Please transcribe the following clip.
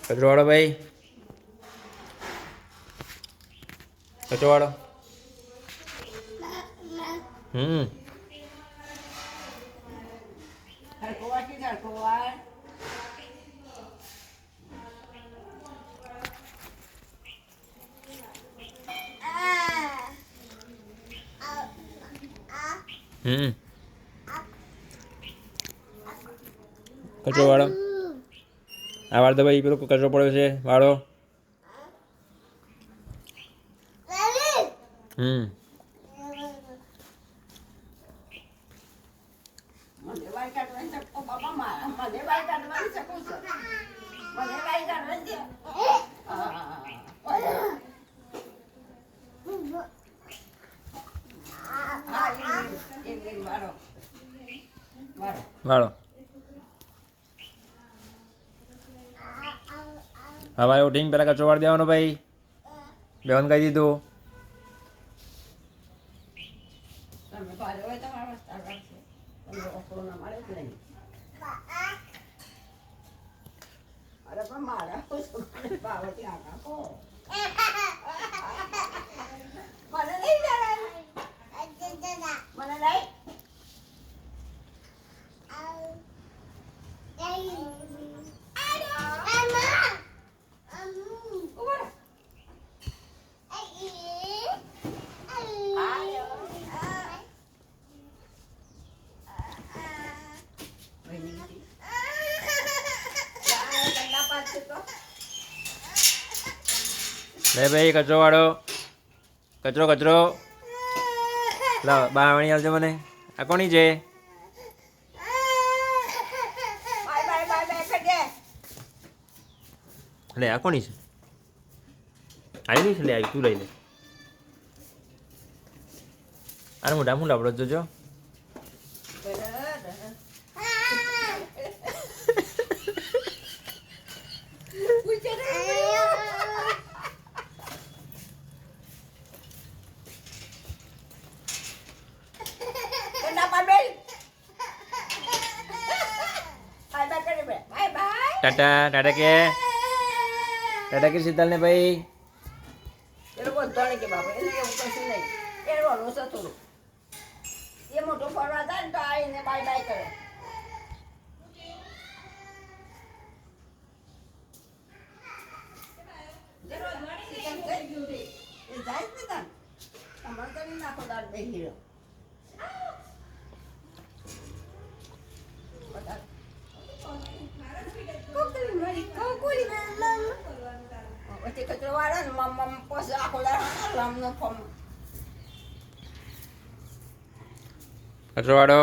કચરો વાળો ભાઈ, કચરો વાળો. કચરો વાળો. આ વાળ તો ભાઈ પેલો કચરો પડ્યો છે વાળો. વાળો. હા ભાઈ ઉઠીને પેલા કચરો વાળી દેવાનો ભાઈ. બેવાનું કહી દીધું. લે ભાઈ કચરો વાળો. કચરો કચરો લાવ બાવણી આવજો મને. આ કોની છે? લે આ કોની છે? આવી નહીં છે. લે આવી તું લઈ લે. આને મોઢા હું લાવડો જોજો. ટાટા ટાટા કે ટાટા કે શીતલ ને ભાઈ. એ લોકો ધોણે કે બાપા એને એવું કશું નહીં. એ રોનું છે થોડું. એ મોટો ફરવા જાય ને તો આ એને બાય બાય કરે. એ જાય જ ને તાન. તમારે તો નહીં નાખો તાર બે હીરો. કચરો વાળો ને મમ્મ પછી આખો દાડો કચરો વાળો.